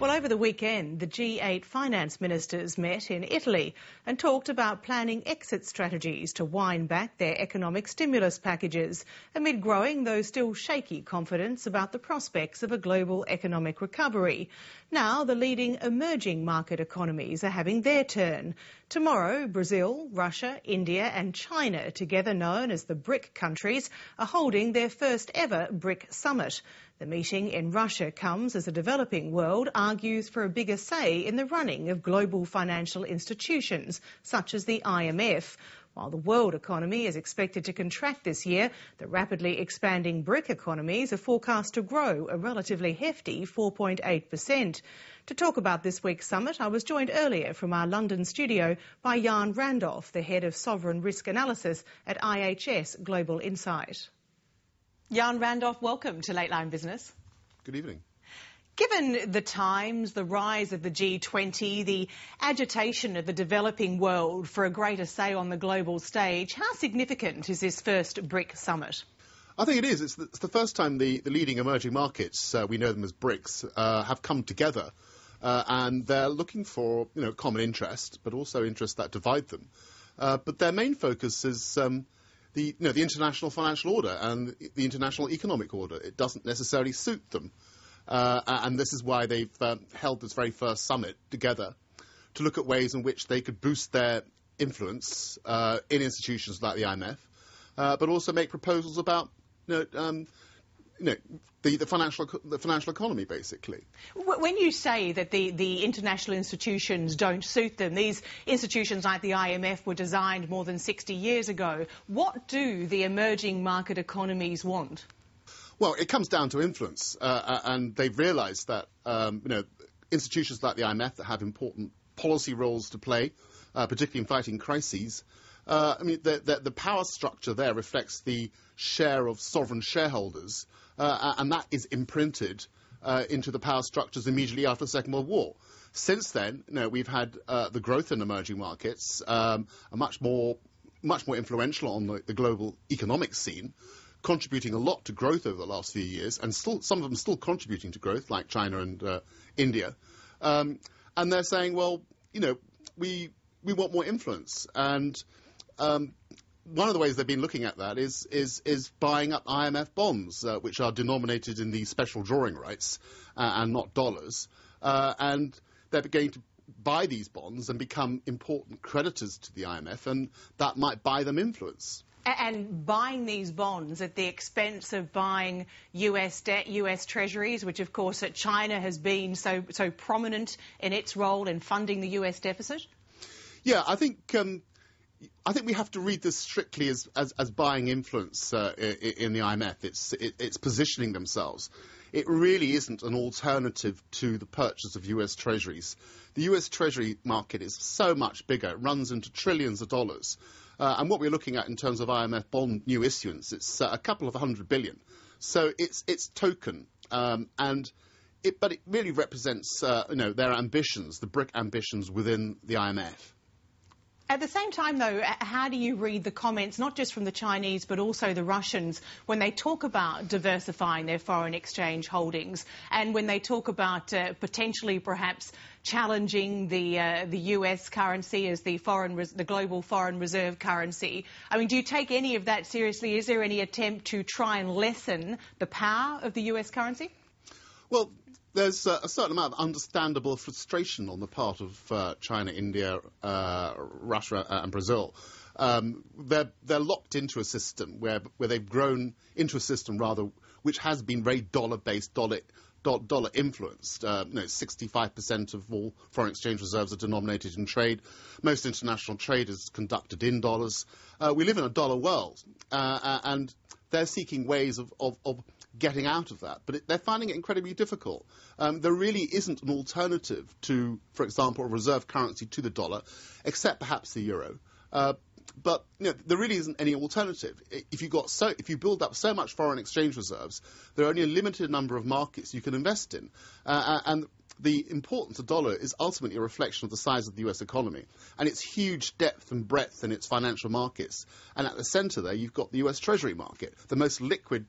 Well, over the weekend, the G8 finance ministers met in Italy and talked about planning exit strategies to wind back their economic stimulus packages amid growing, though still shaky, confidence about the prospects of a global economic recovery. Now, the leading emerging market economies are having their turn. Tomorrow, Brazil, Russia, India and China, together known as the BRIC countries, are holding their first ever BRIC summit. The meeting in Russia comes as the developing world argues for a bigger say in the running of global financial institutions, such as the IMF. While the world economy is expected to contract this year, the rapidly expanding BRIC economies are forecast to grow a relatively hefty 4.8%. To talk about this week's summit, I was joined earlier from our London studio by Jan Randolph, the head of sovereign risk analysis at IHS Global Insight. Jan Randolph, welcome to Late Line Business. Good evening. Given the times, the rise of the G20, the agitation of the developing world for a greater say on the global stage, how significant is this first BRIC summit? I think it is. It's the first time the leading emerging markets, we know them as BRICS, have come together and they're looking for common interest, but also interests that divide them. But their main focus is the international financial order and the international economic order. It doesn't necessarily suit them. And this is why they've held this very first summit together to look at ways in which they could boost their influence in institutions like the IMF, but also make proposals about the financial economy, basically. When you say that the international institutions don't suit them, these institutions like the IMF were designed more than 60 years ago. What do the emerging market economies want? Well, it comes down to influence, and they've realised that institutions like the IMF that have important policy roles to play, particularly in fighting crises. The power structure there reflects the share of sovereign shareholders, and that is imprinted into the power structures immediately after the Second World War. Since then, we've had the growth in emerging markets, are much more influential on the global economic scene, contributing a lot to growth over the last few years, and still some of them still contributing to growth, like China and India. And they're saying, well, we want more influence, and one of the ways they've been looking at that is buying up IMF bonds, which are denominated in the special drawing rights and not dollars. And they're going to buy these bonds and become important creditors to the IMF, and that might buy them influence. And buying these bonds at the expense of buying US debt, US treasuries, which of course China has been so prominent in its role in funding the US deficit? Yeah, I think we have to read this strictly as buying influence in the IMF. It's positioning themselves. It really isn't an alternative to the purchase of US treasuries. The US treasury market is so much bigger. It runs into trillions of dollars. And what we're looking at in terms of IMF bond new issuance, it's a couple of $100 billion. So it's token, but it really represents their ambitions, the BRIC ambitions within the IMF. At the same time, though, how do you read the comments, not just from the Chinese, but also the Russians, when they talk about diversifying their foreign exchange holdings and when they talk about potentially perhaps challenging the US currency as the global foreign reserve currency? I mean, do you take any of that seriously? Is there any attempt to try and lessen the power of the US currency? Well, there's a certain amount of understandable frustration on the part of China, India, Russia and Brazil. They're locked into a system where they've grown into a system, rather, which has been very dollar-based, dollar influenced. 65% of all foreign exchange reserves are denominated in trade. Most international trade is conducted in dollars. We live in a dollar world, and they're seeking ways of getting out of that, but they're finding it incredibly difficult. There really isn't an alternative to, for example, a reserve currency to the dollar, except perhaps the euro. But there really isn't any alternative. If you build up so much foreign exchange reserves, there are only a limited number of markets you can invest in, and the importance of the dollar is ultimately a reflection of the size of the US economy and its huge depth and breadth in its financial markets. And at the centre there, you've got the US Treasury market, the most liquid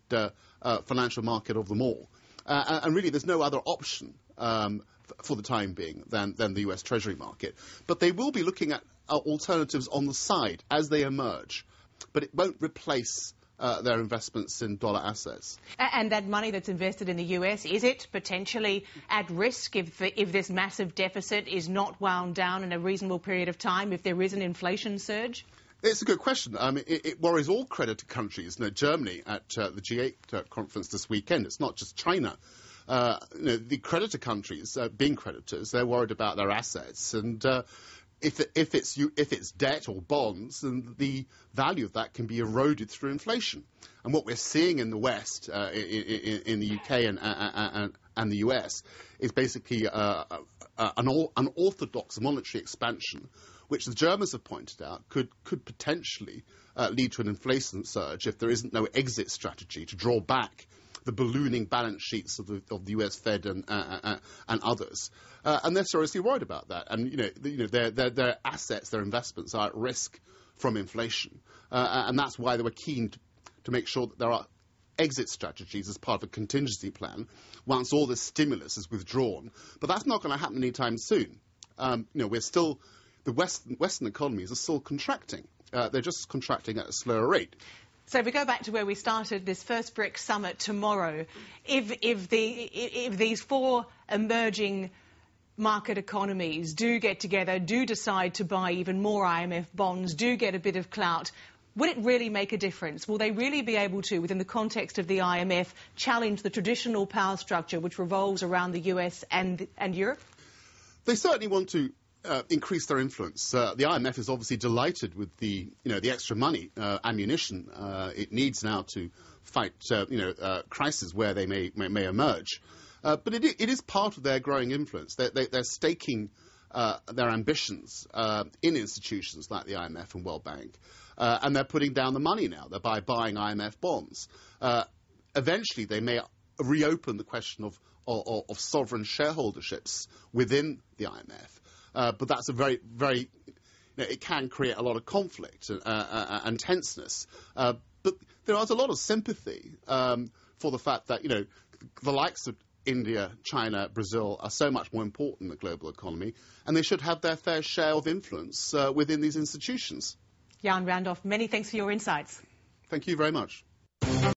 financial market of them all. And really, there's no other option for the time being than the US Treasury market. But they will be looking at alternatives on the side as they emerge. But it won't replace their investments in dollar assets. And that money that's invested in the US, is it potentially at risk if this massive deficit is not wound down in a reasonable period of time, if there is an inflation surge? It's a good question. I mean, it worries all creditor countries. Germany at the G8 conference this weekend. It's not just China. The creditor countries, being creditors, they're worried about their assets, and if it's debt or bonds, then the value of that can be eroded through inflation. And what we're seeing in the West, in the UK and the US, is basically an orthodox monetary expansion, which the Germans have pointed out could potentially lead to an inflation surge if there isn't no exit strategy to draw back the ballooning balance sheets of the US Fed and others, and they're seriously worried about that. And their assets, their investments are at risk from inflation, and that's why they were keen to make sure that there are exit strategies as part of a contingency plan once all this stimulus is withdrawn. But that's not going to happen anytime soon. We're still the Western economies are still contracting. They're just contracting at a slower rate. So if we go back to where we started, this first BRICS summit tomorrow, if these four emerging market economies do get together, do decide to buy even more IMF bonds, do get a bit of clout, would it really make a difference? Will they really be able to, within the context of the IMF, challenge the traditional power structure which revolves around the US and Europe? They certainly want to increase their influence. The IMF is obviously delighted with the extra money, ammunition it needs now to fight crises where they may emerge. But it is part of their growing influence. They're staking their ambitions in institutions like the IMF and World Bank, and they're putting down the money now. They're buying IMF bonds. Eventually, they may reopen the question of sovereign shareholderships within the IMF. But that's a very, very, it can create a lot of conflict and tenseness. But there is a lot of sympathy for the fact that, the likes of India, China, Brazil are so much more important in the global economy, and they should have their fair share of influence within these institutions. Jan Randolph, many thanks for your insights. Thank you very much.